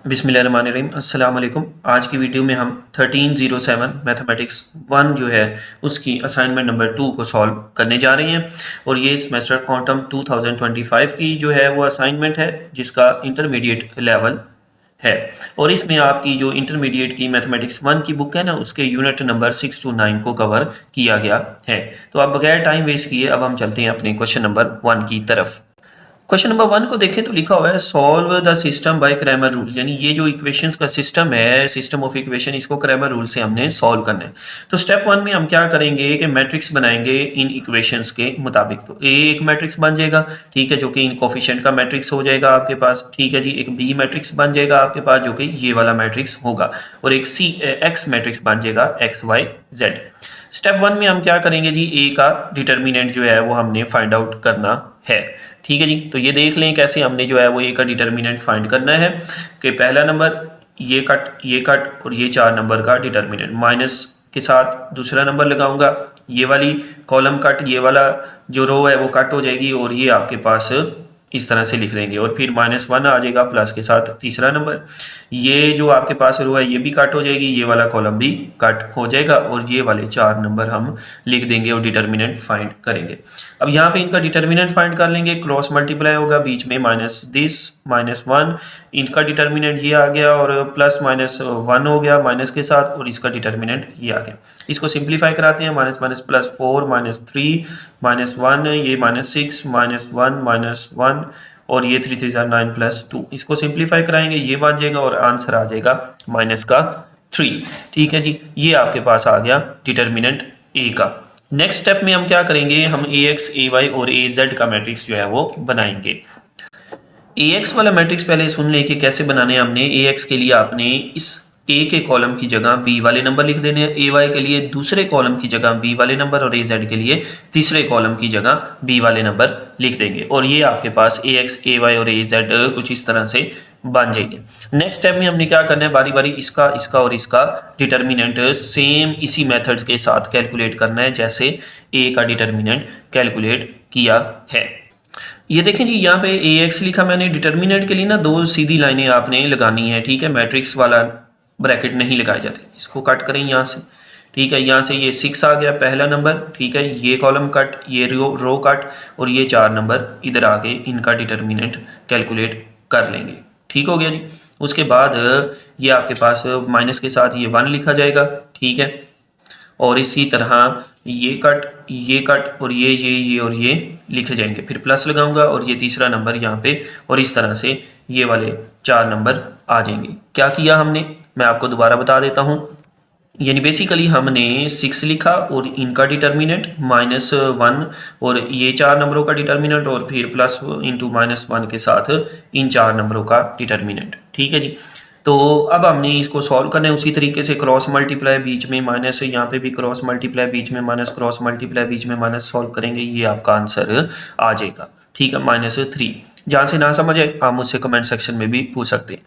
बिस्मिल्लाहिर्रहमानिर्रहीम अस्सलाम वालेकुम। आज की वीडियो में हम 1307 मैथमेटिक्स 1 जो है उसकी असाइनमेंट नंबर 2 को सॉल्व करने जा रहे हैं और ये सेमेस्टर क्वांटम 2025 की जो है वो असाइनमेंट है जिसका इंटरमीडिएट लेवल है। और इसमें आपकी जो इंटरमीडिएट की मैथमेटिक्स 1 की बुक है ना, उसके यूनिट नंबर 6 to 9 को कवर किया गया है। तो अब बगैर टाइम वेस्ट किए अब हम चलते हैं अपने क्वेश्चन नंबर 1 की तरफ। क्वेश्चन नंबर 1 को देखें तो लिखा हुआ है solve the system by Cramer rule, यानी ये जो इक्वेशंस का सिस्टम है, सिस्टम ऑफ इक्वेशन, इसको क्रैमर रूल से हमने सॉल्व करना है। तो स्टेप 1 में हम क्या करेंगे कि मैट्रिक्स बनाएंगे इन इक्वेशंस के मुताबिक। तो ए एक मैट्रिक्स बन जाएगा, ठीक है, जो कि इन कोफिशिएंट का मैट्रिक्स हो जाएगा आपके पास, ठीक है जी। एक बी मैट्रिक्स बन जाएगा आपके पास जो कि ये वाला मैट्रिक्स होगा, और एक सी एक्स मैट्रिक्स बन जाएगा एक्स वाई जेड। स्टेप 1 में हम क्या करेंगे जी, ए का डिटर्मिनेंट जो है वो हमने फाइंड आउट करना है, ठीक है जी। तो ये देख लें कैसे हमने जो है वो ए का डिटर्मिनेंट फाइंड करना है कि पहला नंबर ये कट और ये 4 नंबर का डिटर्मिनेंट माइनस के साथ दूसरा नंबर लगाऊंगा, ये वाली कॉलम कट, ये वाला जो रो है वो कट हो जाएगी और ये आपके पास इस तरह से लिख लेंगे, और फिर -1 आ जाएगा प्लस के साथ तीसरा नंबर। ये जो आपके पास रो है ये भी कट हो जाएगी, ये वाला कॉलम भी कट हो जाएगा, और ये वाले 4 नंबर हम लिख देंगे और डिटर्मिनेंट फाइंड करेंगे। अब यहाँ पे इनका डिटर्मिनेंट फाइंड कर लेंगे, क्रॉस मल्टीप्लाई होगा, बीच में -1, इनका डिटर्मिनेंट ये आ गया और प्लस -1 हो गया माइनस के साथ, और इसका डिटर्मिनेंट ये आ गया। इसको सिंप्लीफाई कराते हैं, -+4 -3 -1, ये -6 -1 -1 और ये 3 3 9 +2। इसको सिंप्लीफाई कराएंगे, ये बन जाएगा और आंसर आ जाएगा -3, ठीक है जी। ये आपके पास आ गया डिटर्मिनेंट ए का। नेक्स्ट स्टेप में हम क्या करेंगे, हम ए एक्स ए वाई और ए जेड का मैट्रिक्स जो है वो बनाएंगे। ए एक्स वाला मैट्रिक्स पहले सुन लें कि कैसे बनाने हैं हमने। ए एक्स के लिए आपने इस ए के कॉलम की जगह बी वाले नंबर लिख देने हैं, ए वाई के लिए दूसरे कॉलम की जगह बी वाले नंबर, और ए जेड के लिए तीसरे कॉलम की जगह बी वाले नंबर लिख देंगे, और ये आपके पास ए एक्स ए वाई और ए जेड कुछ इस तरह से बन जाएंगे। नेक्स्ट स्टेप में हमने क्या करना है, बारी बारी इसका इसका और इसका डिटर्मिनेंट सेम इसी मेथड के साथ कैलकुलेट करना है जैसे ए का डिटर्मिनेंट कैलकुलेट किया है। ये देखें जी, यहाँ पे ए एक्स लिखा मैंने, डिटर्मिनेंट के लिए ना 2 सीधी लाइनें आपने लगानी है, ठीक है। मैट्रिक्स वाला ब्रैकेट नहीं लगाए जाते, इसको कट करें यहाँ से, ठीक है। यहाँ से ये 6 आ गया पहला नंबर, ठीक है, ये कॉलम कट, ये रो कट, और ये 4 नंबर इधर आके इनका डिटर्मिनेंट कैलकुलेट कर लेंगे, ठीक हो गया जी। उसके बाद ये आपके पास माइनस के साथ ये 1 लिखा जाएगा, ठीक है, और इसी तरह ये कट और ये और ये लिखे जाएंगे, फिर प्लस लगाऊंगा और ये तीसरा नंबर यहाँ पे, और इस तरह से ये वाले 4 नंबर आ जाएंगे। क्या किया हमने, मैं आपको दोबारा बता देता हूँ। यानी बेसिकली हमने 6 लिखा और इनका डिटर्मिनेंट -1 और ये 4 नंबरों का डिटर्मिनेंट, और फिर प्लस इंटू -1 के साथ इन 4 नंबरों का डिटर्मिनेंट, ठीक है जी। तो अब हमने इसको सॉल्व करना है उसी तरीके से, क्रॉस मल्टीप्लाई बीच में माइनस, यहाँ पे भी क्रॉस मल्टीप्लाई बीच में माइनस, क्रॉस मल्टीप्लाई बीच में माइनस, सॉल्व करेंगे, ये आपका आंसर आ जाएगा, ठीक है, -3। जहाँ से ना समझ आए आप मुझसे कमेंट सेक्शन में भी पूछ सकते हैं।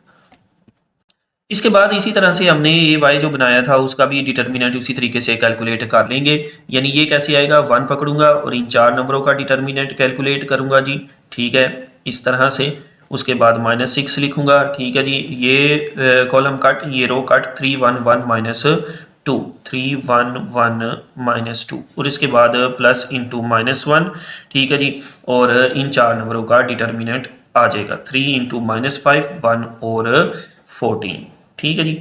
इसके बाद इसी तरह से हमने ये वाई जो बनाया था उसका भी डिटर्मिनेंट उसी तरीके से कैलकुलेट कर लेंगे। यानी ये कैसे आएगा, 1 पकड़ूंगा और इन 4 नंबरों का डिटर्मिनेंट कैलकुलेट करूंगा जी, ठीक है, इस तरह से। उसके बाद -6 लिखूंगा, ठीक है जी, ये कॉलम कट, ये रो कट, 3 1 1 -2, 3 1 1 -2, और इसके बाद प्लस इंटू -1, ठीक है जी, और इन 4 नंबरों का डिटर्मिनेंट आ जाएगा 3 इंटू -5 1 और 14, ठीक है जी।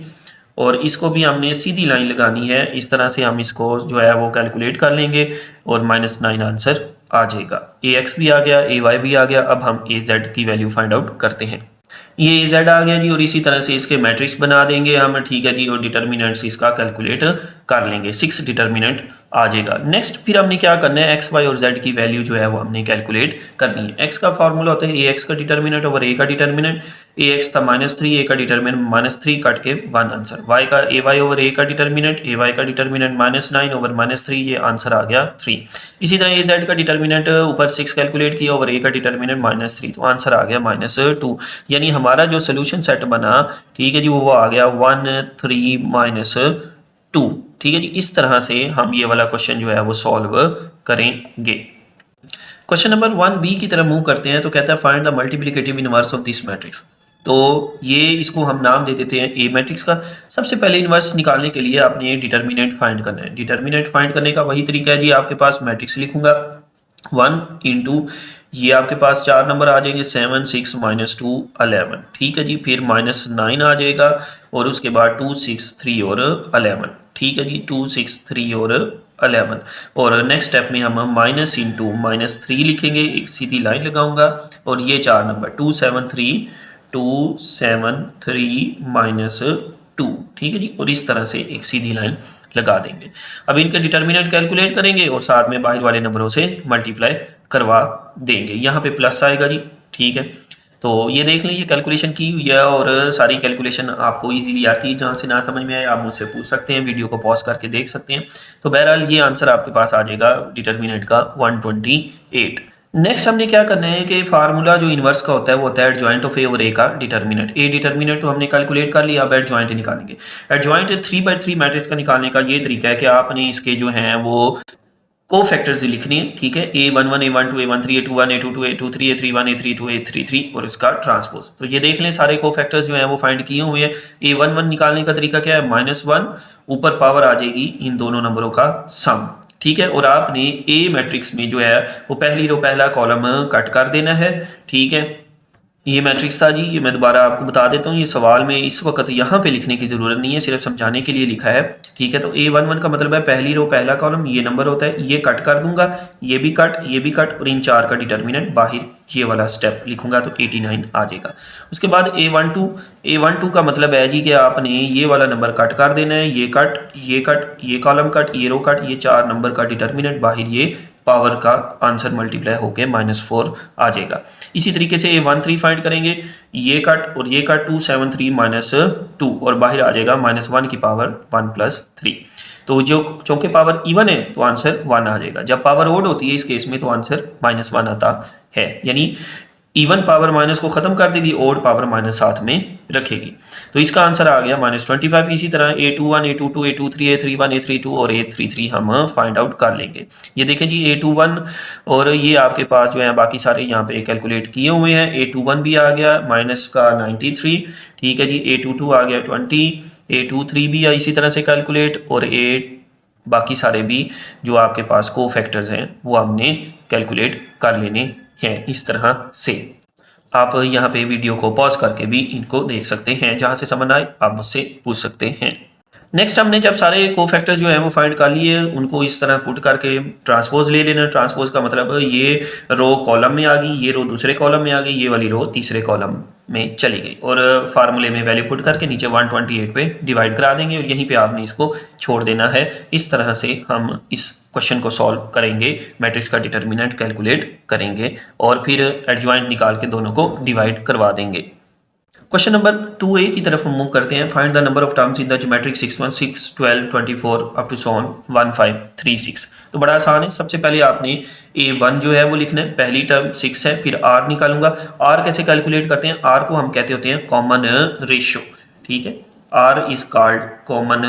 और इसको भी हमने सीधी लाइन लगानी है, इस तरह से हम इसको जो है वो कैलकुलेट कर लेंगे और -9 आंसर आ जाएगा। ए एक्स भी आ गया, ए वाई भी आ गया। अब हम ए जेड की वैल्यू फाइंड आउट करते हैं। ये ए जेड आ गया जी, और इसी तरह से इसके मैट्रिक्स बना देंगे हम, ठीक है जी, और डिटर्मिनेंट्स इसका कैलकुलेट कर लेंगे, 6 डिटर्मिनेंट आ जाएगा। नेक्स्ट फिर हमने क्या करना है, एक्स वाई और जेड की वैल्यू जो है वो हमने कैलकुलेट करनी है। एक्स का फॉर्मूला होता है ए एक्स का डिटर्मिनेंट ओवर ए का डिटर्मिनेंट। ए एक्स था -3, ए का डिटर्मिनेंट -3 कट के 1 आंसर। वाई का ए वाई ओवर ए का डिटर्मिनेंट, ए वाई का डिटर्मिनेंट -9 ओवर -3, ये आंसर आ गया 3। इसी तरह ए जेड का डिटर्मिनेंट ऊपर 6 कैलकुलेट किया ओवर ए का डिटर्मिनेंट -3, तो आंसर आ गया -2। यानी हमारा जो सोल्यूशन सेट बना, ठीक है जी, वो आ गया 1 3 -2, ठीक है जी। इस तरह से हम ये वाला क्वेश्चन जो है वो सॉल्व करेंगे। क्वेश्चन नंबर 1 बी की तरफ मूव करते हैं, तो कहता है find the multiplicative inverse of this matrix. तो ये इसको हम नाम दे देते हैं ए मैट्रिक्स का। सबसे पहले इन्वर्स निकालने के लिए आपने डिटर्मिनेंट फाइंड करना है। डिटर्मिनेंट फाइंड करने का वही तरीका है जी, आपके पास मैट्रिक्स लिखूंगा 1 इंटू ये आपके पास 4 नंबर आ जाएंगे 7 6 -2 11, ठीक है जी। फिर -9 आ जाएगा और उसके बाद 2 6 3 और 11, ठीक है जी। 2 6 3 और 11 और नेक्स्ट स्टेप में हम माइनस इंटू -3 लिखेंगे, एक सीधी लाइन लगाऊंगा और ये 4 नंबर 2 7 3 -2, ठीक है जी। और इस तरह से एक सीधी लाइन लगा देंगे। अब इनके डिटर्मिनेंट कैलकुलेट करेंगे और साथ में बाहर वाले नंबरों से मल्टीप्लाई करवा देंगे। यहाँ पे प्लस आएगा जी, ठीक है। तो ये देख लें, ये कैलकुलेशन की हुई है और सारी कैलकुलेशन आपको इजीली आती है। जहाँ से ना समझ में आए आप मुझसे पूछ सकते हैं, वीडियो को पॉज करके देख सकते हैं। तो बहरहाल ये आंसर आपके पास आ जाएगा डिटर्मिनेंट का 128। नेक्स्ट हमने क्या करना है कि फार्मूला जो इन्वर्स का होता है वो होता है एडजॉइंट ऑफ ए और ए का डिटर्मिनेंट। ए डिटर्मिनेंट तो हमने कैलकुलेट कर लिया, अब एडजॉइंट निकालेंगे। एडजॉइंट 3/3 मैट्रिक्स का निकालने का ये तरीका है कि आपने इसके जो हैं वो को-फैक्टर्स लिखनी है, ठीक है। A11 A12 A13 A21 A22 A23 A31 A32 A33 और इसका ट्रांसपोज। तो ये देख लें सारे को-फैक्टर्स जो हैं वो फाइंड किए हुए हैं। A11 निकालने का तरीका क्या है, -1 ऊपर पावर आ जाएगी इन दोनों नंबरों का सम, ठीक है। और आपने ए मैट्रिक्स में जो है वो पहली रो पहला कॉलम कट कर देना है, ठीक है। ये मैट्रिक्स था जी, ये मैं दोबारा आपको बता देता हूँ। ये सवाल में इस वक्त यहाँ पे लिखने की ज़रूरत नहीं है, सिर्फ समझाने के लिए लिखा है, ठीक है। तो A11 का मतलब है पहली रो पहला कॉलम, ये नंबर होता है, ये कट कर दूंगा, ये भी कट और इन 4 का डिटर्मिनेंट बाहर ये वाला स्टेप लिखूंगा तो 89 आ जाएगा। उसके बाद A12 का मतलब है जी कि आपने ये वाला नंबर कट कर देना है, ये कॉलम कट, ये रो कट, ये 4 नंबर का डिटर्मिनेंट बाहर ये पावर का आंसर मल्टीप्लाई होके -4 आ जाएगा। इसी तरीके से A13 फाइंड करेंगे, ये कट और ये कट 2 7 3 -2 और बाहर आ जाएगा -1 की पावर 1 + 3। तो जो चूंकि पावर इवन है तो आंसर 1 आ जाएगा। जब पावर ओड होती है इस केस में तो आंसर -1 आता है, यानी इवन पावर माइनस को खत्म कर देगी, ओड पावर माइनस साथ में रखेगी। तो इसका आंसर आ गया -25। इसी तरह A21 A22 A23 A31 A32 और A33 हम फाइंड आउट कर लेंगे। ये देखें जी A21 और ये आपके पास जो है बाकी सारे यहाँ पे कैलकुलेट किए हुए हैं। A21 भी आ गया माइनस का 93, ठीक है जी। A22 आ गया 20, A23 भी इसी तरह से कैलकुलेट और बाकी सारे भी जो आपके पास को फैक्टर्स हैं वो हमने कैलकुलेट कर लेने हैं। इस तरह से आप यहाँ पे वीडियो को पॉज करके भी इनको देख सकते हैं, जहाँ से समझ आए आप मुझसे पूछ सकते हैं। नेक्स्ट हमने जब सारे को फैक्टर जो है वो फाइंड कर लिए, उनको इस तरह पुट करके ट्रांसपोज ले लेना। ट्रांसपोज का मतलब ये रो कॉलम में आ गई, ये रो दूसरे कॉलम में आ गई, ये वाली रो तीसरे कॉलम में चली गई और फार्मूले में वैल्यू पुट करके नीचे 128 पे डिवाइड करा देंगे और यहीं पे आपने इसको छोड़ देना है। इस तरह से हम इस क्वेश्चन को सॉल्व करेंगे, मैट्रिक्स का डिटर्मिनेंट कैलकुलेट करेंगे और फिर एडजॉइंट निकाल के दोनों को डिवाइड करवा देंगे। क्वेश्चन नंबर 2A की तरफ हम मूव करते हैं। Find the number of terms in the geometric 6 1 6 12 24 up to 1 5 3 6। तो बड़ा आसान है। सबसे पहले आपने A1 जो है वो लिखना है, पहली टर्म 6 है, फिर R निकालूंगा। R कैसे कैलकुलेट करते हैं, R को हम कहते होते हैं कॉमन रेशो, ठीक है। R is called common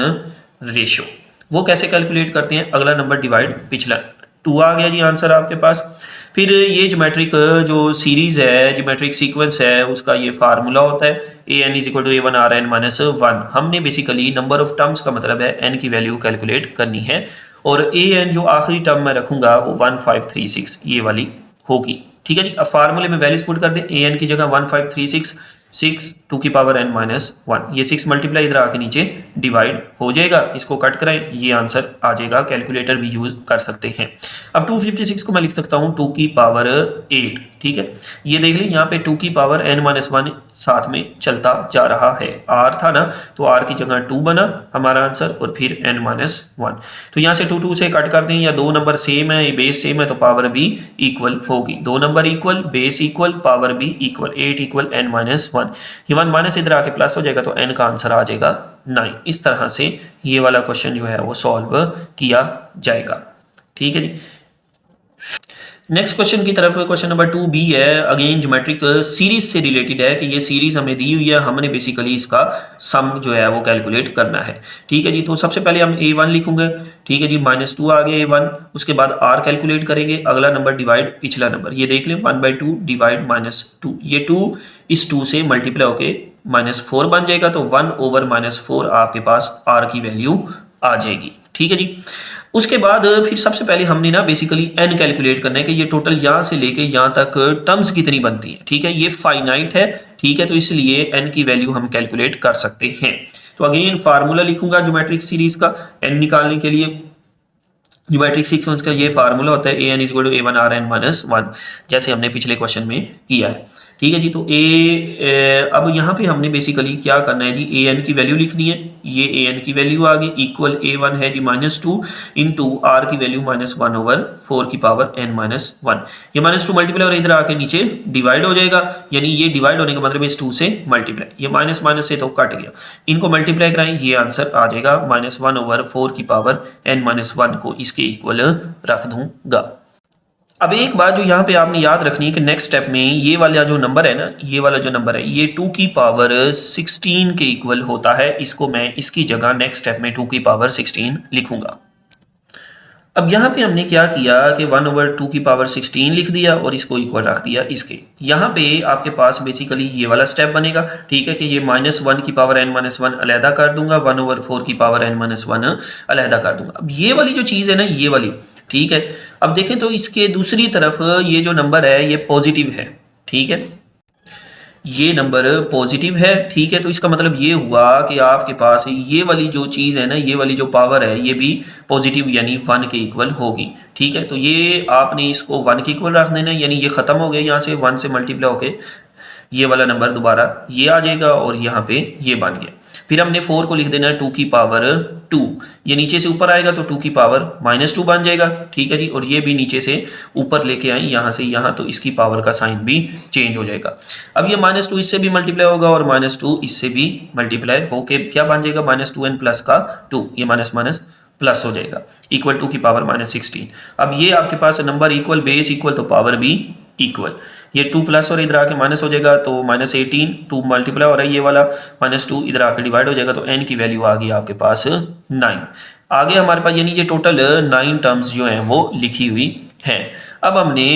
ratio. वो कैसे कैलकुलेट करते हैं, अगला नंबर डिवाइड पिछला। 2 आ गया जी आंसर आपके पास। फिर ये ज्योमेट्रिक जो सीरीज है, ज्योमेट्रिक सीक्वेंस है, उसका ये फार्मूला होता है an = a1 rn - 1। हमने बेसिकली नंबर ऑफ टर्म्स का मतलब है n की वैल्यू कैलकुलेट करनी है और an जो आखिरी टर्म मैं रखूंगा वो 1536 ये वाली होगी, ठीक है जी। अब फार्मूले में वैल्यूज पुट कर दें, an की जगह 1536 6 2 की पावर n - 1, ये 6 मल्टीप्लाई इधर आके नीचे डिवाइड हो जाएगा। इसको कट कराएं, ये आंसर आ जाएगा। कैलकुलेटर भी यूज कर सकते हैं। अब 256 को मैं लिख सकता हूँ 2 की पावर 8, ठीक है। ये देख लें यहाँ पे 2 की पावर n - 1 साथ में चलता जा रहा है। r था ना तो r की जगह 2 बना हमारा आंसर और फिर n - 1। तो यहाँ से 2 से कट कर दें, या दो नंबर सेम है, बेस सेम है तो पावर भी इक्वल होगी। दो number equal, base equal, power भी इक्वल। 8 = n - 1। ये 1 माइनस इधर आके प्लस हो जाएगा तो n का आंसर आ जाएगा 9। इस तरह से ये वाला क्वेश्चन जो है वो सॉल्व किया जाएगा, ठीक है जी। नेक्स्ट क्वेश्चन की तरफ क्वेश्चन नंबर 2b है, अगेन ज्योमेट्रिक सीरीज से रिलेटेड है कि ये सीरीज हमें दी हुई है, हमने बेसिकली इसका सम जो है वो कैलकुलेट करना है। ठीक है जी, तो सबसे पहले हम a1 लिखूंगे। ठीक है जी, -2 आ गया a1, उसके बाद r कैलकुलेट करेंगे, अगला नंबर डिवाइड पिछला नंबर, ये देख लें 1/2 डिवाइड -2, ये 2 इस 2 से मल्टीप्लाई होके -4 बन जाएगा, तो 1/-4 आपके पास r की वैल्यू आ जाएगी। ठीक है जी, उसके बाद फिर सबसे पहले हमने ना बेसिकली n कैलकुलेट करना है कि ये टोटल यहाँ से लेके यहाँ तक टर्म्स कितनी बनती है। ठीक है, ये फाइनाइट है। ठीक है, तो इसलिए n की वैल्यू हम कैलकुलेट कर सकते हैं। तो अगेन फार्मूला लिखूंगा ज्योमेट्रिक सीरीज का n निकालने के लिए। ज्योमेट्रिक सीक्वेंस का ये फार्मूला होता है an = a1 rn - 1, जैसे हमने पिछले क्वेश्चन में किया है। ठीक है जी, तो अब यहाँ पे हमने बेसिकली क्या करना है जी, an की वैल्यू लिखनी है, ये an की वैल्यू आ गई, इक्वल a1 है जी -2 इंटू r की वैल्यू -1/4 की पावर n - 1, ये -2 मल्टीप्लाई और इधर आके नीचे डिवाइड हो जाएगा, यानी ये डिवाइड होने का मतलब इस 2 से मल्टीप्लाई, ये माइनस माइनस से तो कट गया, इनको मल्टीप्लाई कराएं, ये आंसर आ जाएगा -1/4 की पावर n - 1 को इसके इक्वल रख दूंगा। अब एक बात जो यहाँ पे आपने याद रखनी है कि नेक्स्ट स्टेप में ये वाला जो नंबर है ना, ये वाला जो नंबर है ये 2 की पावर 16 के इक्वल होता है, इसको मैं इसकी जगह नेक्स्ट स्टेप में 2 की पावर 16 लिखूंगा। अब यहाँ पे हमने क्या किया कि 1/2 की पावर 16 लिख दिया और इसको इक्वल रख दिया इसके। यहाँ पे आपके पास बेसिकली ये वाला स्टेप बनेगा। ठीक है, कि ये -1 की पावर n - 1 अलहदा कर दूंगा, 1/4 की पावर n - 1 अलहदा कर दूंगा। अब ये वाली जो चीज़ है ना, ये वाली, ठीक है, अब देखें तो इसके दूसरी तरफ ये जो नंबर है ये पॉजिटिव है। ठीक है, ये नंबर पॉजिटिव है। ठीक है, तो इसका मतलब ये हुआ कि आपके पास ये वाली जो चीज़ है ना, ये वाली जो पावर है ये भी पॉजिटिव यानी 1 के इक्वल होगी। ठीक है, तो ये आपने इसको 1 के इक्वल रख देना, यानी ये ख़त्म हो गया, यहाँ से 1 से मल्टीप्लाई होके ये वाला नंबर दोबारा ये आ जाएगा और यहाँ पे ये बन गया। फिर हमने 4 को लिख देना है 2 की पावर 2, ये नीचे से ऊपर आएगा तो 2 की पावर -2 बन जाएगा। ठीक है जी, और ये भी नीचे से ऊपर लेके आए यहाँ से यहाँ, तो इसकी पावर का साइन भी चेंज हो जाएगा। अब ये -2 इससे भी मल्टीप्लाई होगा और -2 इससे भी मल्टीप्लाई होके क्या बन जाएगा, -2n प्लस का 2, ये माइनस माइनस प्लस हो जाएगा, इक्वल 2 की पावर -16। अब ये आपके पास नंबर इक्वल, बेस इक्वल तो पावर भी इक्वल, ये 2 प्लस और इधर आके माइनस हो जाएगा तो -18, 2 मल्टीप्लाई हो रहा है ये वाला, -2 इधर आके डिवाइड हो जाएगा, तो n की वैल्यू आ गई आपके पास 9। आगे हमारे पास यानी ये टोटल 9 टर्म्स जो हैं वो लिखी हुई हैं। अब हमने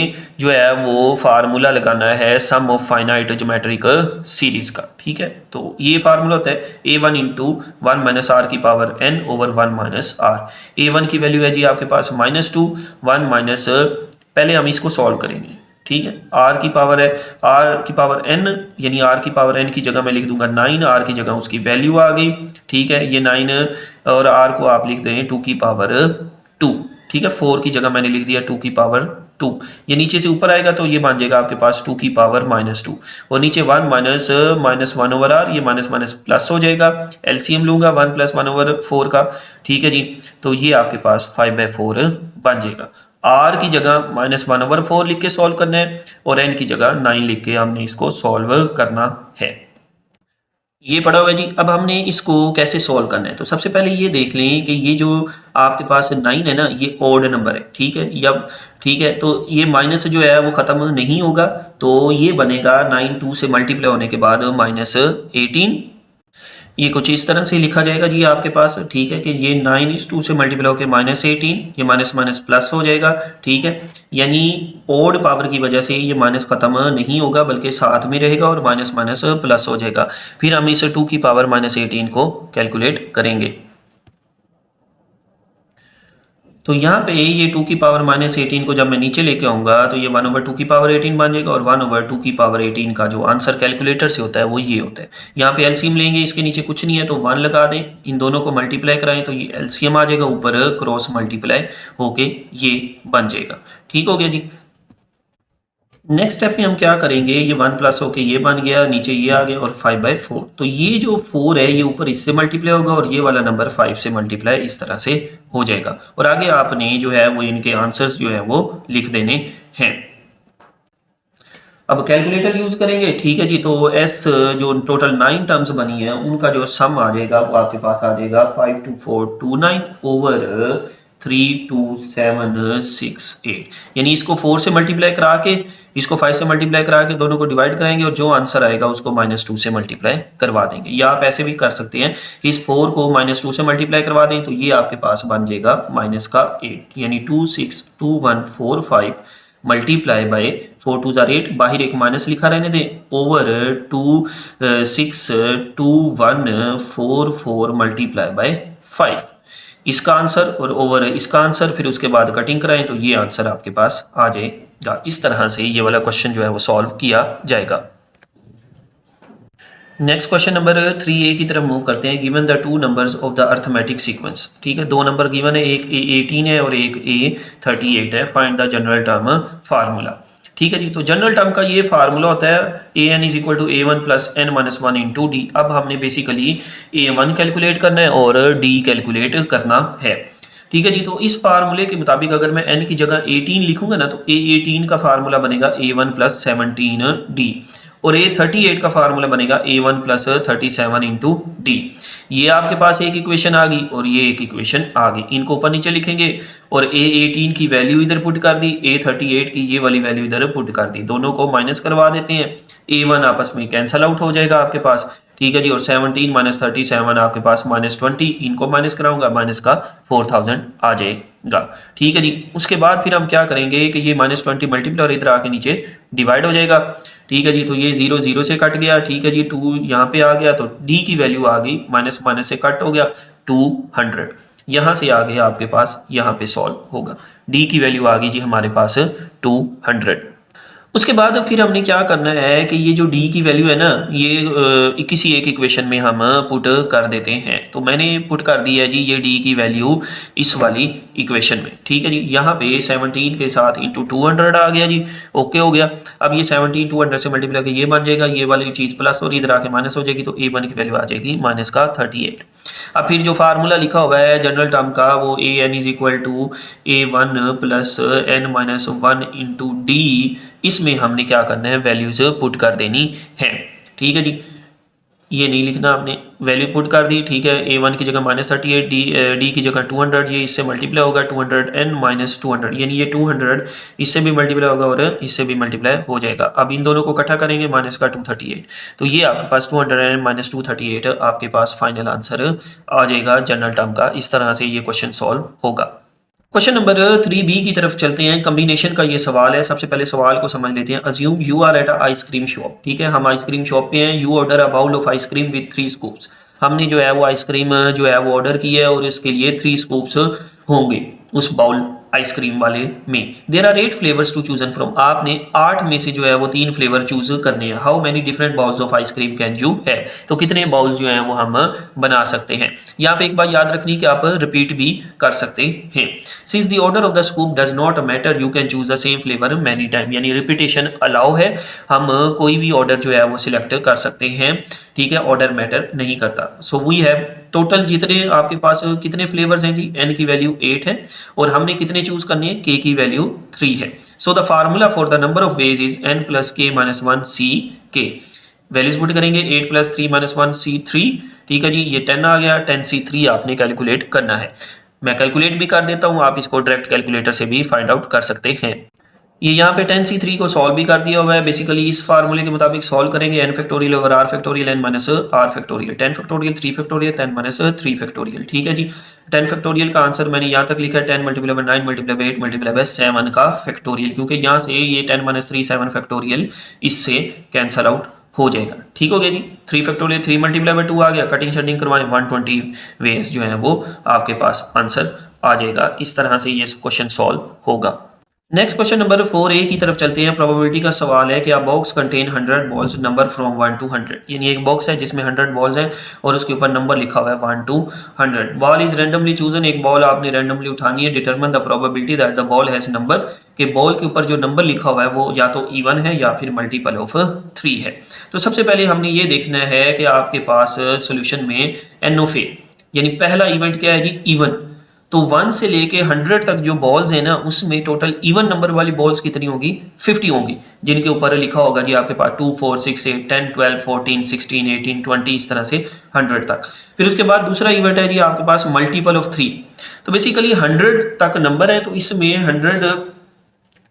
जो है वो फार्मूला लगाना है सम ऑफ फाइनाइट ज्योमेट्रिक सीरीज का। ठीक है, तो ये फार्मूला होता है a1 × 1 - r की पावर n/1 - r। a1 की वैल्यू है जी आपके पास -2, 1 माइनस, पहले हम इसको सॉल्व करेंगे। ठीक है, r की पावर है, r की पावर n, यानी r की पावर n की जगह मैं लिख दूंगा 9, r की जगह उसकी वैल्यू आ गई। ठीक है, ये 9 और r को आप लिख दें 2 की पावर 2। ठीक है, 4 की जगह मैंने लिख दिया 2 की पावर 2, ये नीचे से ऊपर आएगा तो ये बन जाएगा आपके पास 2 की पावर -2, और नीचे 1 माइनस -1/r, ये माइनस माइनस प्लस हो जाएगा, एलसीएम लूंगा 1 + 1/4 का। ठीक है जी, तो ये आपके पास 5/4 बन जाएगा। r की जगह -1/4 लिख के सॉल्व करना है और n की जगह 9 लिख के हमने इसको सॉल्व करना है। ये पड़ा हुआ है जी। अब हमने इसको कैसे सॉल्व करना है, तो सबसे पहले ये देख लें कि ये जो आपके पास 9 है ना, ये ऑड नंबर है। ठीक है, या ठीक है, तो ये माइनस जो है वो ख़त्म नहीं होगा, तो ये बनेगा 9 2 से मल्टीप्लाई होने के बाद -18, ये कुछ इस तरह से लिखा जाएगा जी आपके पास। ठीक है, कि ये 9 इस 2 से मल्टीप्लाई होकर -18, ये माइनस माइनस प्लस हो जाएगा। ठीक है, यानी ओड पावर की वजह से ये माइनस खत्म नहीं होगा बल्कि साथ में रहेगा और माइनस माइनस प्लस हो जाएगा। फिर हम इस 2 की पावर -18 को कैलकुलेट करेंगे, तो यहाँ पे ये 2 की पावर -18 को जब मैं नीचे लेके आऊँगा तो ये 1/2 की पावर 18 बन जाएगा, और 1/2 की पावर 18 का जो आंसर कैलकुलेटर से होता है वो ये होता है। यहाँ पे एलसीएम लेंगे, इसके नीचे कुछ नहीं है तो 1 लगा दें, इन दोनों को मल्टीप्लाई कराएं तो ये एलसीएम आ जाएगा, ऊपर क्रॉस मल्टीप्लाई होके ये बन जाएगा। ठीक हो गया जी। नेक्स्ट स्टेप में हम क्या करेंगे, ये 1 प्लस होके ये बन गया, नीचे ये आ गया और 5/4, तो ये जो 4 है ये ऊपर इससे मल्टीप्लाई होगा और ये वाला नंबर 5 से मल्टीप्लाई इस तरह से हो जाएगा, और आगे आपने जो है वो इनके आंसर्स जो है वो लिख देने हैं। अब कैलकुलेटर यूज करेंगे। ठीक है जी, तो एस जो टोटल 9 टर्म्स बनी है उनका जो सम आ जाएगा वो आपके पास आ जाएगा 52429 ओवर 32768, यानी इसको 4 से मल्टीप्लाई करा के इसको 5 से मल्टीप्लाई करा के दोनों को डिवाइड कराएंगे और जो आंसर आएगा उसको -2 से मल्टीप्लाई करवा देंगे। या आप ऐसे भी कर सकते हैं कि इस 4 को -2 से मल्टीप्लाई करवा दें तो ये आपके पास बन जाएगा -8, यानी 262145 मल्टीप्लाई बाय 4 2 8, बाहर एक माइनस लिखा रहने दें, ओवर 262144 मल्टीप्लाई बाय 5 इसका आंसर और ओवर इसका आंसर, फिर उसके बाद कटिंग कराएं तो ये आंसर आपके पास आ जाएगा। इस तरह से ये वाला क्वेश्चन जो है वो सॉल्व किया जाएगा। नेक्स्ट क्वेश्चन नंबर 3A की तरफ मूव करते हैं। Given the two numbers of the arithmetic sequence, ठीक है, दो नंबर गिवन है, एक A18 है और एक A38 है। Find the general term formula, ठीक है जी। तो जनरल टर्म का ये फार्मूला होता है an is equal to a1 plus n minus 1 into d. अब हमने बेसिकली a1 कैलकुलेट करना है और d कैलकुलेट करना है, ठीक है जी। तो इस फार्मूले के मुताबिक अगर मैं n की जगह 18 लिखूंगा ना तो a18 का फार्मूला बनेगा a1 प्लस 17d और A38 का फार्मूला बनेगा A1 प्लस 37 इंटू डी। ये आपके पास एक इक्वेशन आ गई और ये एक इक्वेशन आ गई। इनको ऊपर नीचे लिखेंगे और A18 की वैल्यू इधर पुट कर दी, A38 की ये वाली वैल्यू इधर पुट कर दी, दोनों को माइनस करवा देते हैं। A1 आपस में कैंसल आउट हो जाएगा आपके पास, ठीक है जी। और 17 माइनस 37 आपके पास -20, इनको माइनस कराऊंगा, माइनस का 4000 आ जाएगा, ठीक है जी। उसके बाद फिर हम क्या करेंगे कि ये -20 मल्टीप्लाई और इधर आके नीचे डिवाइड हो जाएगा, ठीक है जी। तो ये 0 0 से कट गया, ठीक है जी। 2 यहाँ पे आ गया तो डी की वैल्यू आ गई, माइनस माइनस से कट हो गया 200, यहाँ से आ गया आपके पास, यहाँ पे सॉल्व होगा। डी की वैल्यू आ गई जी हमारे पास 200। उसके बाद फिर हमने क्या करना है कि ये जो d की वैल्यू है ना, ये किसी एक इक्वेशन में हम पुट कर देते हैं। तो मैंने पुट कर दी है जी ये d की वैल्यू इस वाली इक्वेशन में, ठीक है जी। यहाँ पे 17 के साथ इंटू 200 आ गया जी, ओके हो गया। अब ये 17 200 से मल्टीप्लाई करके ये बन जाएगा, ये वाली चीज़ प्लस और इधर आके माइनस हो जाएगी, तो a1 की वैल्यू आ जाएगी माइनस का 38। अब फिर जो फार्मूला लिखा हुआ है जनरल टर्म का वो an is equal to a1 plus n minus 1 into d, इसमें हमने क्या करना है वैल्यूज पुट कर देनी है, ठीक है जी। ये नहीं लिखना, आपने वैल्यू पुट कर दी, ठीक है। a1 की जगह -38, डी की जगह 200, ये इससे मल्टीप्लाई होगा 200 n माइनस 200, यानी ये 200 इससे भी मल्टीप्लाई होगा और इससे भी मल्टीप्लाई हो जाएगा। अब इन दोनों को इकट्ठा करेंगे, माइनस का 238, तो ये आपके पास 200 n माइनस 238 आपके पास फाइनल आंसर आ जाएगा जनरल टर्म का। इस तरह से ये क्वेश्चन सॉल्व होगा। क्वेश्चन नंबर 3B की तरफ चलते हैं। कम्बिनेशन का ये सवाल है। सबसे पहले सवाल को समझ लेते हैं। Assume you are at ice cream shop, ठीक है, हम आइसक्रीम शॉप पे हैं। You order a bowl of ice cream with 3 scoops, हमने जो है वो आइसक्रीम जो है वो ऑर्डर की है और इसके लिए 3 स्कूप्स होंगे उस बाउल आइसक्रीम वाले में। There are 8 flavours to chosen from, आपने 8 में से जो है वो 3 फ्लेवर चूज करने हैं। How many different bowls of ice cream can you है, तो कितने बाउल्स जो हैं वो हम बना सकते हैं। यहाँ पे एक बात याद रखनी कि आप रिपीट भी कर सकते हैं। Since the order of the scoop does not matter you can choose the same flavour many time, यानी रिपीटेशन अलाउ है, हम कोई भी ऑर्डर जो है वो सिलेक्ट कर सकते हैं, ठीक है, ऑर्डर मैटर नहीं करता। सो वी हैव टोटल जितने आपके पास कितने फ्लेवर्स हैं जी, n की वैल्यू 8 है और हमने कितने चूज करने हैं, k की वैल्यू 3 है। So the formula for the number of ways is n plus k minus 1 c k। Values put करेंगे 8 प्लस 3 माइनस 1 c3, ठीक है जी। ये 10 आ गया, 10 c3 आपने कैलकुलेट करना है। मैं कैलकुलेट भी कर देता हूँ, आप इसको डायरेक्ट कैलकुलेटर से भी फाइंड आउट कर सकते हैं। ये यहाँ पे 10c3 को सॉल्व भी कर दिया हुआ है। बेसिकली इस फार्मूले के मुताबिक सॉल्व करेंगे n factorial over r factorial n minus r factorial, 10 factorial 3 factorial 10 minus 3 factorial, ठीक है जी। 10 फैक्टोरियल का आंसर मैंने यहाँ तक लिखा है 10 multiply by 9 multiply by 8 multiply by 7 का फैक्टोरियल, क्योंकि यहाँ से ये 10 माइनस 3 7 फैक्टोरियल इससे कैंसल आउट हो जाएगा, ठीक हो गया जी। 3 फैक्टोरियल 3 मल्टीप्लाई बाय 2 आ गया, कटिंग शटिंग करवाएं 120 वेज जो है वो आपके पास आंसर आ जाएगा। इस तरह से ये क्वेश्चन सॉल्व होगा। नेक्स्ट क्वेश्चन नंबर 4A की तरफ चलते हैं। प्रोबेबिलिटी का सवाल है कि अ box contain 100 balls number from 1 to 100, यानी एक बॉक्स है जिसमें 100 बॉल्स हैं और उसके ऊपर नंबर लिखा हुआ है 1 to 100। Ball is randomly chosen, एक बॉल आपने रैंडमली उठानी है। Determine the probability that the ball has number, कि बॉल के ऊपर जो नंबर लिखा हुआ है वो या तो इवन है या फिर मल्टीपल ऑफ 3 है। तो सबसे पहले हमने ये देखना है कि आपके पास सोल्यूशन में n ऑफ a, यानी पहला इवेंट क्या है जी, इवन। तो 1 से लेके 100 तक जो बॉल्स है ना उसमें टोटल इवन नंबर वाली बॉल्स कितनी होगी, 50 होंगी, जिनके ऊपर लिखा होगा जी आपके पास 2 4 6 8 10 12 14 16 18 20 इस तरह से 100 तक। फिर उसके बाद दूसरा इवेंट है जी आपके पास मल्टीपल ऑफ 3। तो बेसिकली 100 तक नंबर है, तो इसमें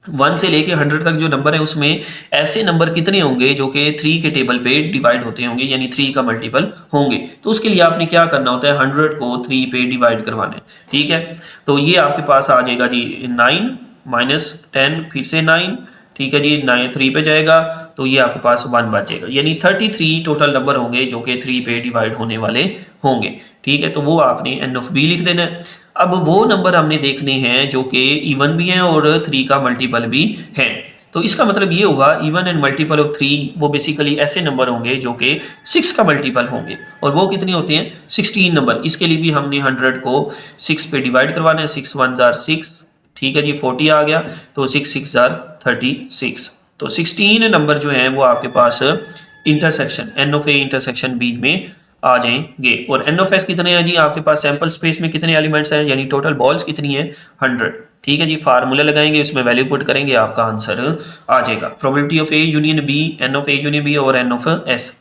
1 से लेके 100 तक जो नंबर है उसमें ऐसे नंबर कितने होंगे जो कि 3 के टेबल पे डिवाइड होते होंगे, यानी 3 का मल्टीपल होंगे। तो उसके लिए आपने क्या करना होता है, 100 को 3 पे डिवाइड करवाना है, ठीक है। तो ये आपके पास आ जाएगा जी 9 माइनस 10 फिर से 9, ठीक है जी 9 3 पे जाएगा तो ये आपके पास 1 बचेगा, यानी 33 टोटल नंबर होंगे जो कि 3 पे डिवाइड होने वाले होंगे, ठीक है। तो वो आपने एन ऑफ बी लिख देना है। अब वो नंबर हमने देखने हैं जो कि इवन भी हैं और 3 का मल्टीपल भी है। तो इसका मतलब ये हुआ इवन एंड मल्टीपल ऑफ 3 वो बेसिकली ऐसे नंबर होंगे जो कि 6 का मल्टीपल होंगे, और वो कितने होते हैं 16 नंबर। इसके लिए भी हमने 100 को 6 पे डिवाइड करवाना है, 6 1 जार 6, ठीक है जी 40 आ गया, तो 6 6 जार 36। तो 16 नंबर जो है वो आपके पास intersection n of A intersection B में आ जाएंगे। और एन ऑफ एस कितने हैं जी आपके पास, सैंपल स्पेस में कितने एलिमेंट्स हैं, यानी टोटल बॉल्स कितनी है 100, ठीक है जी। फार्मूला लगाएंगे, उसमें वैल्यू पुट करेंगे, आपका आंसर आ जाएगा। Probability of A union B, n of A union B और एन ऑफ एस।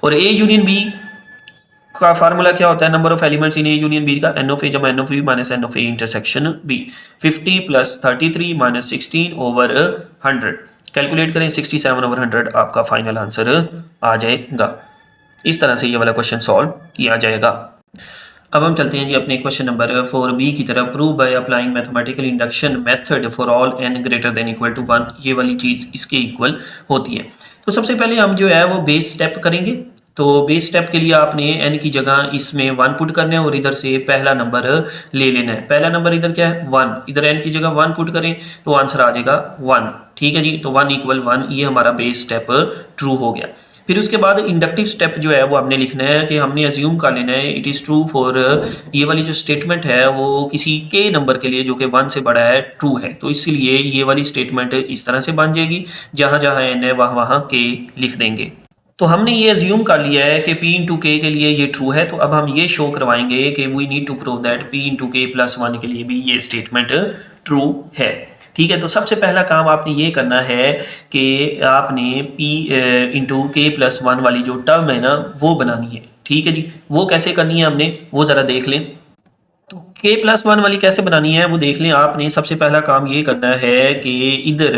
और ए यूनियन बी का फार्मूला क्या होता है, number of elements in A union B का एन ऑफ ए जमा n of B minus n of A intersection B. 50 plus 33 minus 16 over 100, calculate करें 67 over 100 आपका final answer आ जाएगा। इस तरह से ये वाला क्वेश्चन सॉल्व किया जाएगा। अब हम चलते हैं जी अपने क्वेश्चन नंबर 4b की तरफ। Prove by applying mathematical induction method for all n greater than equal to 1, ये वाली चीज़ इसके इक्वल होती है। तो सबसे पहले हम जो है वो बेस स्टेप करेंगे। तो बेस स्टेप के लिए आपने n की जगह इसमें 1 पुट करना है और इधर से पहला नंबर ले लेना है। पहला नंबर इधर क्या है 1, इधर n की जगह 1 पुट करें तो आंसर आ जाएगा 1, ठीक है जी। तो 1 = 1, ये हमारा बेस स्टेप ट्रू हो गया। फिर उसके बाद इंडक्टिव स्टेप जो है वो हमने लिखना है कि हमने अज्यूम कर लेना है इट इज़ ट्रू फॉर, ये वाली जो स्टेटमेंट है वो किसी के नंबर के लिए जो कि 1 से बड़ा है ट्रू है। तो इसलिए ये वाली स्टेटमेंट इस तरह से बन जाएगी, जहाँ जहाँ n है वहाँ वहाँ k लिख देंगे। तो हमने ये अज्यूम कर लिया है कि p इंटू के लिए ये ट्रू है, तो अब हम ये शो करवाएंगे कि we need to prove that p into k plus 1 के लिए भी ये स्टेटमेंट ट्रू है, ठीक है। तो सबसे पहला काम आपने ये करना है कि आपने p इंटू के प्लस 1 वाली जो टर्म है ना वो बनानी है, ठीक है जी। वो कैसे करनी है हमने वो ज़रा देख लें। तो k प्लस 1 वाली कैसे बनानी है वो देख लें। आपने सबसे पहला काम ये करना है कि इधर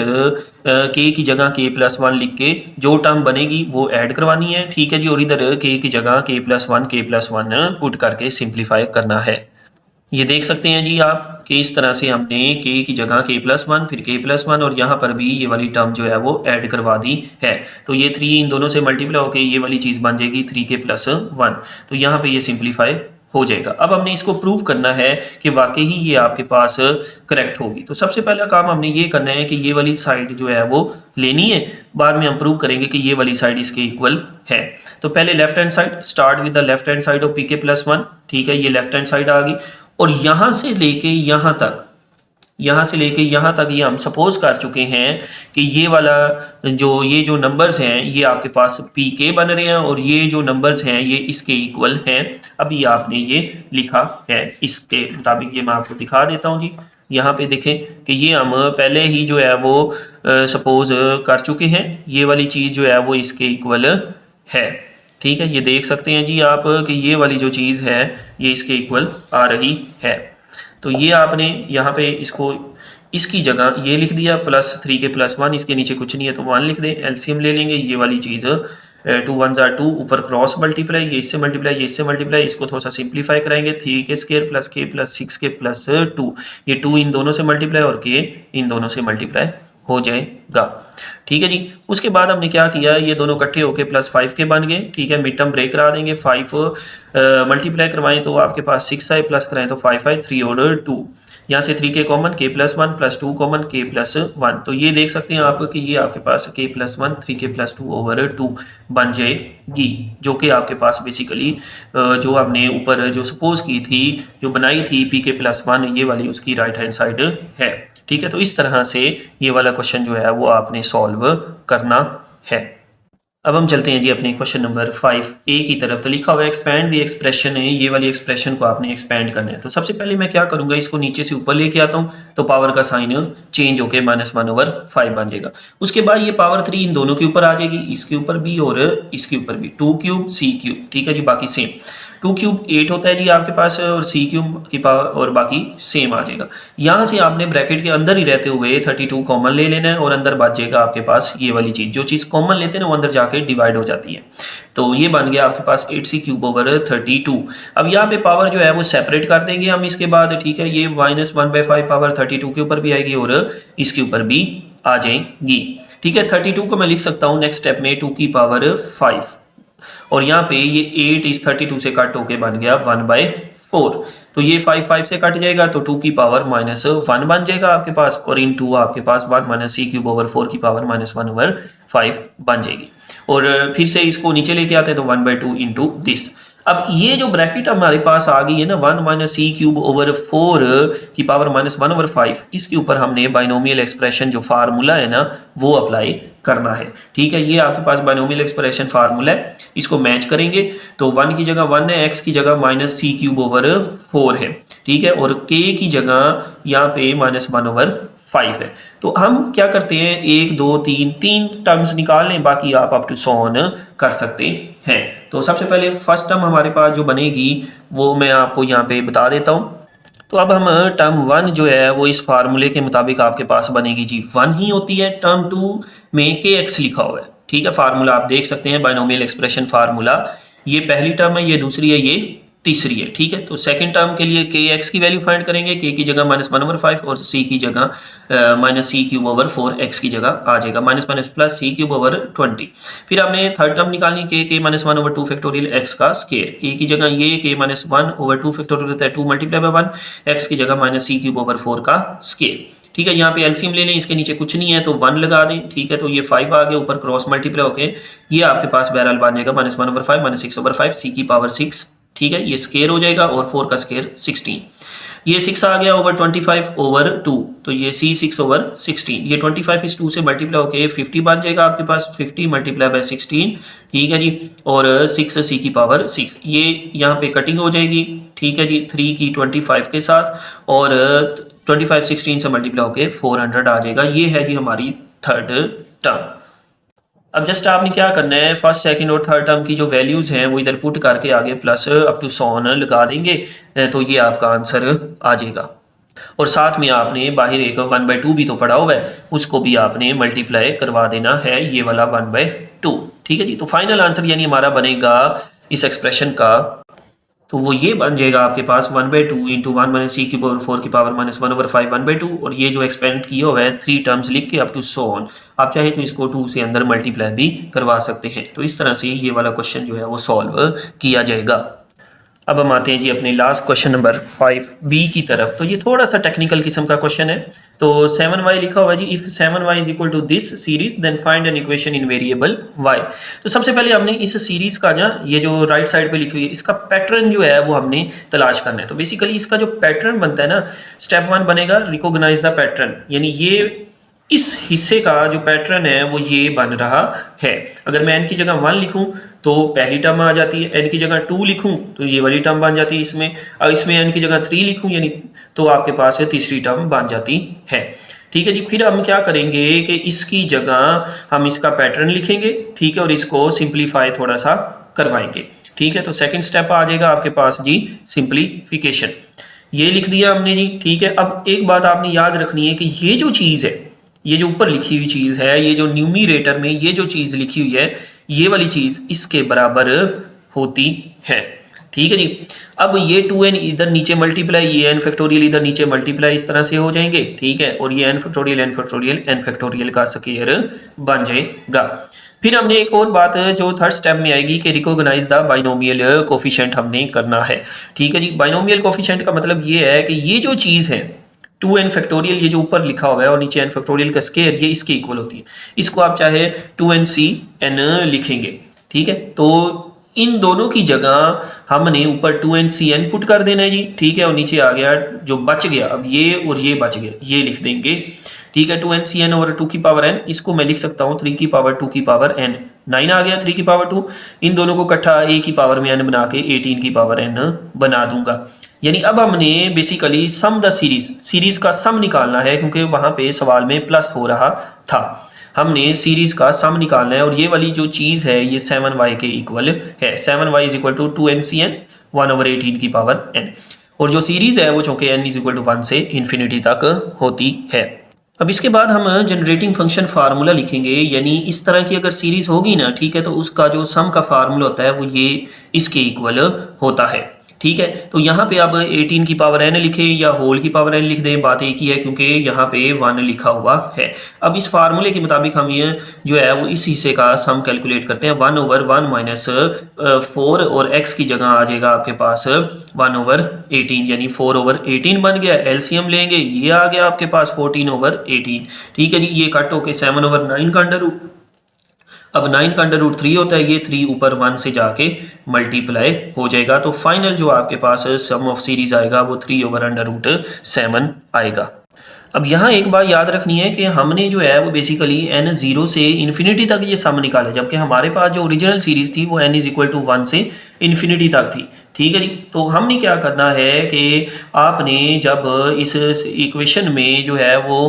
k की जगह k प्लस 1 लिख के जो टर्म बनेगी वो ऐड करवानी है, ठीक है जी। और इधर k की जगह k प्लस 1 पुट करके सिंप्लीफाई करना है। ये देख सकते हैं जी आप कि इस तरह से हमने k की जगह k प्लस 1 फिर k प्लस 1 और यहाँ पर भी ये वाली टर्म जो है वो ऐड करवा दी है। तो ये 3 इन दोनों से मल्टीप्लाई होकर ये वाली चीज़ बन जाएगी 3k प्लस 1। तो यहाँ पे ये सिंप्लीफाई हो जाएगा। अब हमने इसको प्रूव करना है कि वाकई ही ये आपके पास करेक्ट होगी। तो सबसे पहला काम हमने ये करना है कि ये वाली साइड जो है वो लेनी है, बाद में हम प्रूव करेंगे कि ये वाली साइड इसके इक्वल है। तो पहले left hand side, start with the left hand side of pk plus 1, ठीक है। ये लेफ्ट हैंड साइड आ गई और यहाँ से लेके यहाँ तक, यहाँ से लेके यहाँ तक ये हम सपोज कर चुके हैं कि ये वाला ये जो नंबर्स हैं ये आपके पास pk बन रहे हैं और ये जो नंबर्स हैं ये इसके इक्वल हैं। अभी आपने ये लिखा है, इसके मुताबिक ये मैं आपको दिखा देता हूँ जी। यहाँ पे देखें कि ये हम पहले ही जो है वो सपोज कर चुके हैं, ये वाली चीज़ जो है वो इसके इक्वल है, ठीक है। ये देख सकते हैं जी आप कि ये वाली जो चीज़ है ये इसके इक्वल आ रही है। तो ये आपने यहाँ पे इसको इसकी जगह ये लिख दिया प्लस 3k प्लस 1, इसके नीचे कुछ नहीं है तो 1 लिख दें। एलसीएम ले लेंगे, ये वाली चीज़ 2 1 जार 2, ऊपर क्रॉस मल्टीप्लाई, ये इससे मल्टीप्लाई ये इससे मल्टीप्लाई, इसको थोड़ा सा सिंप्लीफाई कराएंगे 3k² plus k plus 6k plus 2, ये 2 इन दोनों से मल्टीप्लाई और k इन दोनों से मल्टीप्लाई हो जाएगा, ठीक है जी। उसके बाद हमने क्या किया, ये दोनों इकट्ठे होके प्लस 5k बन गए, ठीक है। मिड टर्म ब्रेक करा देंगे, 5 मल्टीप्लाई करवाएं तो आपके पास 6 आए, प्लस कराएं तो 5 आए, 3 और 2, यहाँ से 3k common, k plus 1 plus 2 common, k plus 1। तो ये देख सकते हैं आप कि ये आपके पास k plus 1 3k plus 2 over 2 बन जाएगी, जो कि आपके पास बेसिकली जो हमने ऊपर जो सपोज की थी, जो बनाई थी pk प्लस 1, ये वाली उसकी राइट हैंड साइड है, ठीक है। तो इस तरह से ये वाला क्वेश्चन जो है वो आपने सॉल्व करना है। अब हम चलते हैं जी अपने क्वेश्चन नंबर 5A की तरफ। तो लिखा हुआ है एक्सपैंड दी एक्सप्रेशन है, ये वाली एक्सप्रेशन को आपने एक्सपैंड करना है। तो सबसे पहले मैं क्या करूंगा, इसको नीचे से ऊपर लेके आता हूँ तो पावर का साइन चेंज होके -1/5 बन जाएगा। उसके बाद ये पावर 3 इन दोनों के ऊपर आ जाएगी, इसके ऊपर भी और इसके ऊपर भी, 2 क्यूब C क्यूब, ठीक है जी, बाकी सेम। 2 क्यूब 8 होता है जी आपके पास, और C क्यूब की पावर और बाकी सेम आ जाएगा। यहाँ से आपने ब्रैकेट के अंदर ही रहते हुए 32 कॉमन ले लेना है और अंदर बच जाएगा आपके पास ये वाली चीज़। जो चीज़ कॉमन लेते हैं ना वो अंदर जाके डिवाइड हो जाती है। तो ये बन गया आपके पास 8C क्यूब ओवर 32। अब यहाँ पे पावर जो है वो सेपरेट कर देंगे हम इसके बाद, ठीक है। ये -1/5 पावर 32 के ऊपर भी आएगी और इसके ऊपर भी आ जाएंगी, ठीक है। 32 को मैं लिख सकता हूँ नेक्स्ट स्टेप में 2 की पावर 5, और यहाँ पे ये 8 इस 32 से कट होके बन गया 1/4। तो ये 5 से कट जाएगा तो 2 की पावर -1 बन जाएगा आपके पास, और इन 2 आपके पास 1 - C क्यूब ओवर 4 की पावर -1/5 बन जाएगी। और फिर से इसको नीचे लेके आते हैं तो 1/2 इंटू दिस। अब ये जो ब्रैकेट हमारे पास आ गई है ना 1 - C क्यूब ओवर 4 की पावर -1/5, इसके ऊपर हमने बाइनोमियल एक्सप्रेशन जो फार्मूला है ना वो अप्लाई करना है, ठीक है। ये आपके पास बाइनोमियल एक्सप्रेशन फार्मूला है, इसको मैच करेंगे तो 1 की जगह 1 है, x की जगह -C क्यूब ओवर 4 है, ठीक है, और k की जगह यहाँ पे -1/5 है। तो हम क्या करते हैं, 1 2 3 टर्म्स निकाल लें, बाकी आप अप टू सॉन कर सकते हैं। तो सबसे पहले फर्स्ट टर्म हमारे पास जो बनेगी वो मैं आपको यहाँ पे बता देता हूँ। तो अब हम टर्म 1 जो है वो इस फार्मूले के मुताबिक आपके पास बनेगी जी 1 ही होती है। टर्म 2 में kx लिखा हुआ है, ठीक है। फार्मूला आप देख सकते हैं, बाइनोमियल एक्सप्रेशन फार्मूला। ये पहली टर्म है, ये दूसरी है, ये तीसरी है, ठीक है। तो सेकंड टर्म के लिए kx की वैल्यू फाइंड करेंगे, k की जगह -1/5 और c की जगह -C क्यूब ओवर 4 x की जगह आ जाएगा प्लस C क्यूब ओवर 20। फिर हमने थर्ड टर्म निकालनी, k -1/2 फैक्टोरियल x का स्क्वायर, k की जगह ये k -1/2 फैक्टोरियल होता है 2 × 1, x की जगह -C क्यूब ओवर 4 का स्क्वायर, ठीक है। यहाँ पे एलसीएम ले लें, इसके नीचे कुछ नहीं है तो 1 लगा दें, ठीक है। तो ये 5 आ गया, ऊपर क्रॉस मल्टीप्लाई होके ये आपके पास बहरहाल बन जाएगा -1/5 -6/5 C की पावर 6, ठीक है। ये स्क्वायर हो जाएगा और 4 का स्क्वायर 16। ये 6 आ गया ओवर 25 ओवर 2, तो ये C 6 ओवर 16। ये 25 इस 2 से मल्टीप्लाई होके 50 बन जाएगा आपके पास, 50 × 16, ठीक है जी। और 6 C की पावर 6, ये यहाँ पे कटिंग हो जाएगी, ठीक है जी, 3 की 25 के साथ, और 25 16 से मल्टीप्लाई होके 400 आ जाएगा। ये है जी हमारी थर्ड टर्म। अब जस्ट आपने क्या करना है, फर्स्ट सेकंड और थर्ड टर्म की जो वैल्यूज हैं वो इधर पुट करके आगे प्लस अप टू सॉन लगा देंगे, तो ये आपका आंसर आ जाएगा। और साथ में आपने बाहर एक 1/2 भी तो पड़ा हुआ है, उसको भी आपने मल्टीप्लाई करवा देना है, ये वाला 1/2, ठीक है जी। तो फाइनल आंसर यानी हमारा बनेगा इस एक्सप्रेशन का, तो वो ये बन जाएगा आपके पास 1/2 इंटू 1 - C क्यूब ओवर 4 की पावर -1/5 1/2, और ये जो एक्सपेंड किया हुआ है 3 टर्म्स लिख के अप टू सो ऑन। आप चाहे तो इसको 2 से अंदर मल्टीप्लाई भी करवा सकते हैं। तो इस तरह से ये वाला क्वेश्चन जो है वो सॉल्व किया जाएगा। अब हम आते हैं जी अपने लास्ट क्वेश्चन नंबर 5B की तरफ। तो ये थोड़ा सा टेक्निकल किस्म का क्वेश्चन है। तो 7y लिखा हुआ है जी, if 7y is equal to this series then find an equation in variable y। तो सबसे पहले हमने इस सीरीज का ना, ये जो राइट साइड पे लिखी हुई है, इसका पैटर्न जो है वो हमने तलाश करना है। तो बेसिकली इसका जो पैटर्न बनता है ना, स्टेप 1 बनेगा रिकॉग्नाइज द पैटर्न, यानी ये इस हिस्से का जो पैटर्न है वो ये बन रहा है। अगर मैं n की जगह 1 लिखूं तो पहली टर्म आ जाती है, n की जगह 2 लिखूं तो ये वाली टर्म बन जाती है इसमें, और इसमें n की जगह 3 लिखूं यानी तो आपके पास तीसरी टर्म बन जाती है, ठीक है जी। फिर हम क्या करेंगे कि इसकी जगह हम इसका पैटर्न लिखेंगे, ठीक है, और इसको सिंप्लीफाई थोड़ा सा करवाएंगे, ठीक है। तो सेकंड स्टेप आ जाएगा आपके पास जी सिंप्लीफिकेशन, ये लिख दिया हमने जी, ठीक है। अब एक बात आपने याद रखनी है कि ये जो चीज़ है, ये जो ऊपर लिखी हुई चीज़ है, ये जो न्यूमरेटर में ये जो चीज़ लिखी हुई है, ये वाली चीज़ इसके बराबर होती है, ठीक है जी। अब ये 2n इधर नीचे मल्टीप्लाई, ये n फैक्टोरियल इधर नीचे मल्टीप्लाई, इस तरह से हो जाएंगे, ठीक है। और ये n फैक्टोरियल का स्क्वायर बन जाएगा। फिर हमने एक और बात जो थर्ड स्टेप में आएगी कि रिकॉग्नाइज द बाइनोमियल कोफिशिएंट हमने करना है, ठीक है जी। बाइनोमियल कोफिशिएंट का मतलब ये है कि ये जो चीज़ है 2n फैक्टोरियल, ये जो ऊपर लिखा हुआ है और नीचे n फैक्टोरियल का स्क्वायर, ये इसके इक्वल होती है। इसको आप चाहे 2ncn लिखेंगे, ठीक है। तो इन दोनों की जगह हमने ऊपर 2ncn पुट कर देना है जी, ठीक है। और नीचे आ गया जो बच गया, अब ये और ये बच गया, ये लिख देंगे, ठीक है। 2n ओवर 2 की पावर n, इसको मैं लिख सकता हूँ 3 की पावर 2 की पावर n। 9 आ गया 3 की पावर 2, इन दोनों को इकट्ठा a की पावर में n बना के 18 की पावर n बना दूंगा। यानी अब हमने बेसिकली सम द सीरीज का सम निकालना है, क्योंकि वहां पे सवाल में प्लस हो रहा था। हमने सीरीज का सम निकालना है और ये वाली जो चीज़ है ये 7y के इक्वल है। 7y is equal to 2ncn 1/18 की पावर n, और जो सीरीज है वो चूंकि n इज इक्वल टू 1 से इन्फिनिटी तक होती है। अब इसके बाद हम जनरेटिंग फंक्शन फार्मूला लिखेंगे, यानी इस तरह की अगर सीरीज होगी ना, ठीक है, तो उसका जो सम का फार्मूला होता है वो ये इसके इक्वल होता है। ठीक है, तो यहाँ पे अब 18 की पावर n लिखें या होल की पावर n लिख दें, बात एक ही है, क्योंकि यहाँ पे 1 लिखा हुआ है। अब इस फार्मूले के मुताबिक हम ये जो है वो इस हिस्से का सम कैलकुलेट करते हैं। 1/1 माइनस 4 और x की जगह आ जाएगा आपके पास 1/18, यानी 4/18 बन गया। एलसीएम लेंगे, ये आ गया आपके पास 14/18। ठीक है जी, ये कट होके 7/9 का अंडर रूट, अब 9 का अंडर रूट 3 होता है, ये 3 ऊपर 1 से जाके मल्टीप्लाई हो जाएगा। तो फाइनल जो आपके पास सम ऑफ सीरीज आएगा वो 3/√7 आएगा। अब यहाँ एक बात याद रखनी है कि हमने जो है वो बेसिकली n 0 से इन्फिनिटी तक ये सम निकाले, जबकि हमारे पास जो ओरिजिनल सीरीज थी वो n इज इक्वल टू 1 से इन्फिनिटी तक थी। ठीक है जी, तो हमने क्या करना है कि आपने जब इस इक्वेशन में जो है वो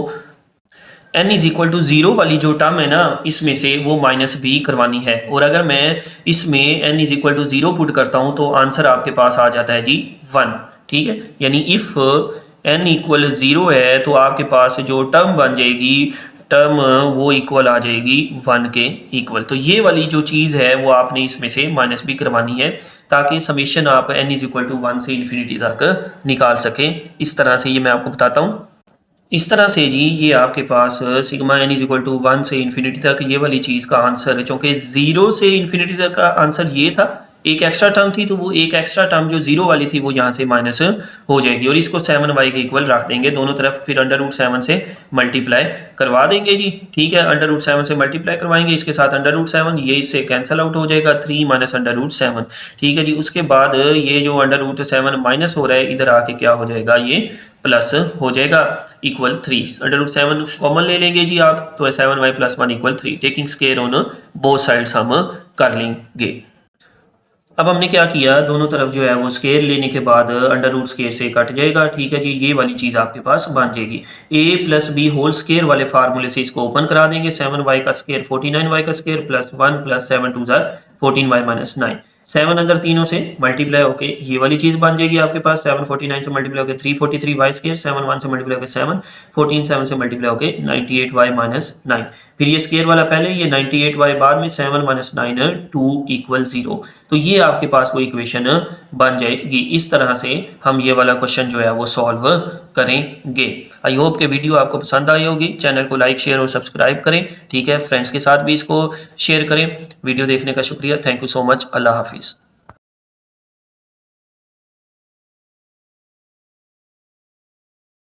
n इज इक्वल टू 0 वाली जो टर्म है ना, इसमें से वो माइनस b करवानी है। और अगर मैं इसमें n is equal to 0 put करता हूँ तो आंसर आपके पास आ जाता है जी 1। ठीक है, यानी इफ n इक्वल 0 है तो आपके पास जो टर्म बन जाएगी, टर्म वो इक्वल आ जाएगी 1 के इक्वल। तो ये वाली जो चीज़ है वो आपने इसमें से माइनस b करवानी है, ताकि समेशन आप n इज इक्वल टू 1 से इन्फिनिटी तक निकाल सकें। इस तरह से ये मैं आपको बताता हूँ। इस तरह से जी ये आपके पास sigma n is equal to 1 से इन्फिनिटी तक ये वाली चीज़ का आंसर, चूँकि 0 से इन्फिनिटी तक का आंसर ये था, एक एक्स्ट्रा टर्म थी तो वो एक एक्स्ट्रा टर्म जो 0 वाली थी वो यहाँ से माइनस हो जाएगी, और इसको 7y के इक्वल रख देंगे दोनों तरफ, फिर अंडर रूट 7 से मल्टीप्लाई करवा देंगे जी। ठीक है, अंडर रूट 7 से मल्टीप्लाई करवाएंगे, इसके साथ अंडर रूट 7 ये इससे कैंसिल आउट हो जाएगा, 3 माइनस अंडर रूट 7। ठीक है जी, उसके बाद ये जो अंडर रूट 7 माइनस हो रहा है इधर आके क्या हो जाएगा, ये प्लस हो जाएगा इक्वल 3। अंडर रूट 7 कॉमन ले लेंगे जी आप, तो 7y plus 1 equal 3। Taking square on both sides हम कर लेंगे। अब हमने क्या किया, दोनों तरफ जो है वो स्केयर लेने के बाद अंडर रूट स्केयर से कट जाएगा। ठीक है जी, ये वाली चीज़ आपके पास बन जाएगी। a plus b whole square वाले फार्मूले से इसको ओपन करा देंगे। 7y का स्केयर 49y का square plus 1 plus 7 2 14y minus 9। 7 अंदर तीनों से मल्टीप्लाई होके ये वाली चीज़ बन जाएगी आपके पास। 749 से मल्टीप्लाई होकर 343y स्केयर, 7 1 से मल्टीप्लाई होकर 7, 14 7 से मल्टीप्लाई होकर 98y माइनस 9। फिर ये स्केयर वाला पहले, ये 98y बाद में, 7 माइनस 9 2 इक्वल 0। तो ये आपके पास वो इक्वेशन बन जाएगी। इस तरह से हम ये वाला क्वेश्चन जो है वो सॉल्व करेंगे। आई होप कि वीडियो आपको पसंद आई होगी। चैनल को लाइक शेयर और सब्सक्राइब करें। ठीक है, फ्रेंड्स के साथ भी इसको शेयर करें। वीडियो देखने का शुक्रिया। Thank you so much. Allah हाफिज़।